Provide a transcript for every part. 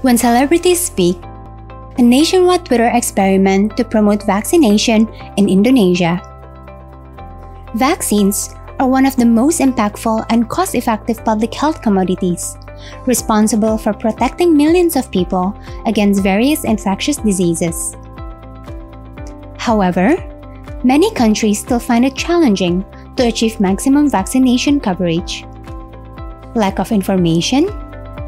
When celebrities speak, a nationwide Twitter experiment to promote vaccination in Indonesia. Vaccines are one of the most impactful and cost-effective public health commodities, responsible for protecting millions of people against various infectious diseases. However, many countries still find it challenging to achieve maximum vaccination coverage. Lack of information,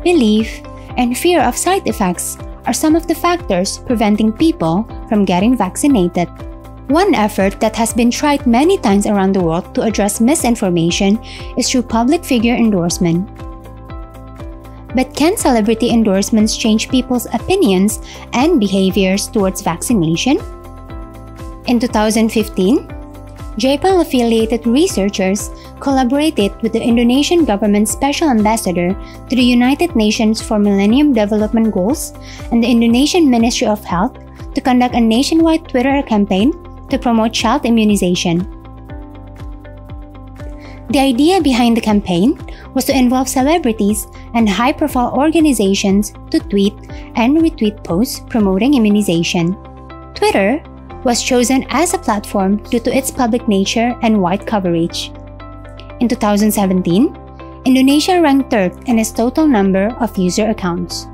belief, and fear of side effects are some of the factors preventing people from getting vaccinated. One effort that has been tried many times around the world to address misinformation is through public figure endorsement. But can celebrity endorsements change people's opinions and behaviors towards vaccination? In 2015, Japan-affiliated researchers collaborated with the Indonesian government's Special Ambassador to the United Nations for Millennium Development Goals and the Indonesian Ministry of Health to conduct a nationwide Twitter campaign to promote child immunization. The idea behind the campaign was to involve celebrities and high-profile organizations to tweet and retweet posts promoting immunization. Twitter was chosen as a platform due to its public nature and wide coverage. In 2017, Indonesia ranked third in its total number of user accounts.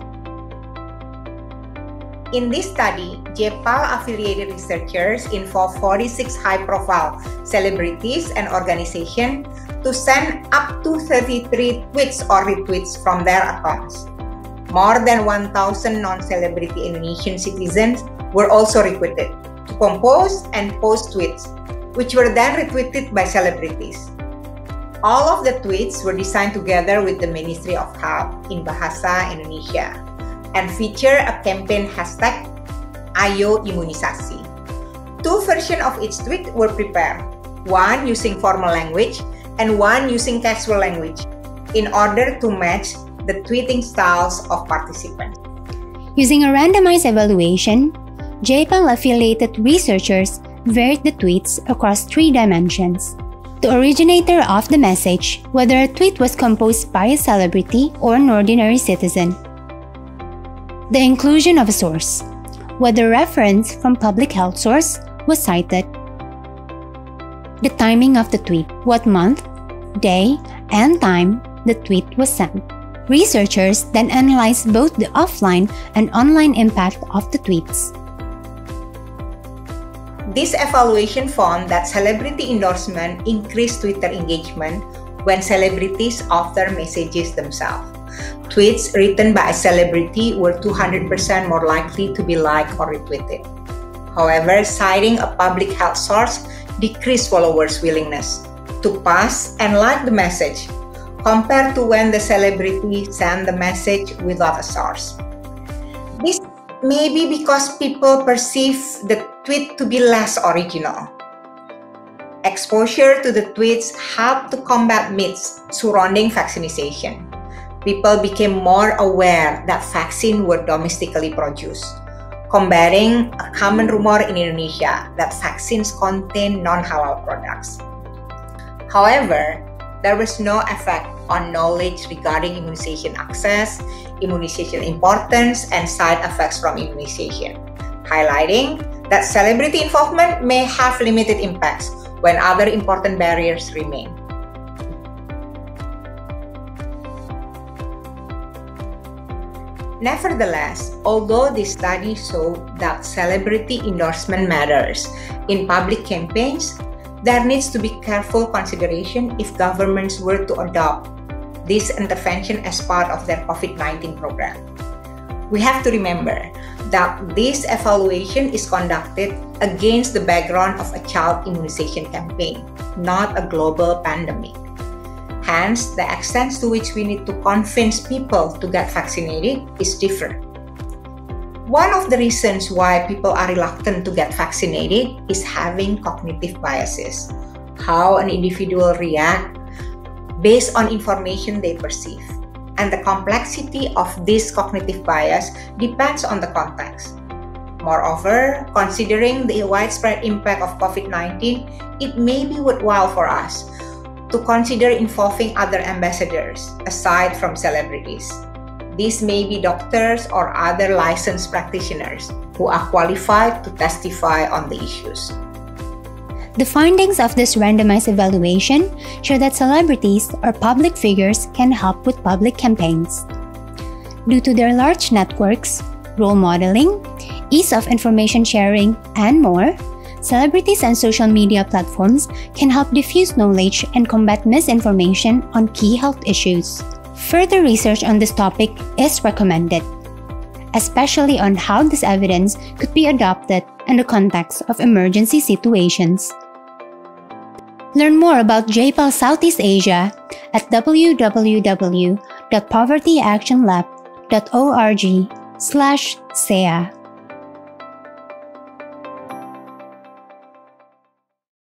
In this study, JPAL-affiliated researchers involved 46 high-profile celebrities and organizations to send up to 33 tweets or retweets from their accounts. More than 1,000 non-celebrity Indonesian citizens were also recruited to compose and post tweets, which were then retweeted by celebrities. All of the tweets were designed together with the Ministry of Health in Bahasa Indonesia and feature a campaign hashtag Ayo Imunisasi. Two versions of each tweet were prepared, one using formal language and one using casual language, in order to match the tweeting styles of participants. Using a randomized evaluation, JPAL-affiliated researchers varied the tweets across 3 dimensions: the originator of the message, whether a tweet was composed by a celebrity or an ordinary citizen; the inclusion of a source, whether reference from public health source was cited; the timing of the tweet, what month, day, and time the tweet was sent. Researchers then analyzed both the offline and online impact of the tweets. This evaluation found that celebrity endorsement increased Twitter engagement when celebrities author messages themselves. Tweets written by a celebrity were 200% more likely to be liked or retweeted. However, citing a public health source decreased followers' willingness to pass and like the message, compared to when the celebrity sent the message without a source. This may be because people perceive the tweet to be less original. Exposure to the tweets helped to combat myths surrounding vaccination. People became more aware that vaccines were domestically produced, combating a common rumor in Indonesia that vaccines contain non-halal products. However, there was no effect on knowledge regarding immunization access, immunization importance, and side effects from immunization, highlighting that celebrity involvement may have limited impacts when other important barriers remain. Nevertheless, although this study showed that celebrity endorsement matters in public campaigns, there needs to be careful consideration if governments were to adopt this intervention as part of their COVID-19 program. We have to remember that this evaluation is conducted against the background of a child immunization campaign, not a global pandemic. Hence, the extent to which we need to convince people to get vaccinated is different. One of the reasons why people are reluctant to get vaccinated is having cognitive biases, how an individual reacts based on information they perceive. And the complexity of this cognitive bias depends on the context. Moreover, considering the widespread impact of COVID-19, it may be worthwhile for us to consider involving other ambassadors aside from celebrities. These may be doctors or other licensed practitioners who are qualified to testify on the issues. The findings of this randomized evaluation show that celebrities or public figures can help with public campaigns. Due to their large networks, role modeling, ease of information sharing, and more, celebrities and social media platforms can help diffuse knowledge and combat misinformation on key health issues. Further research on this topic is recommended, especially on how this evidence could be adopted in the context of emergency situations. Learn more about JPAL Southeast Asia at www.povertyactionlab.org/SEA.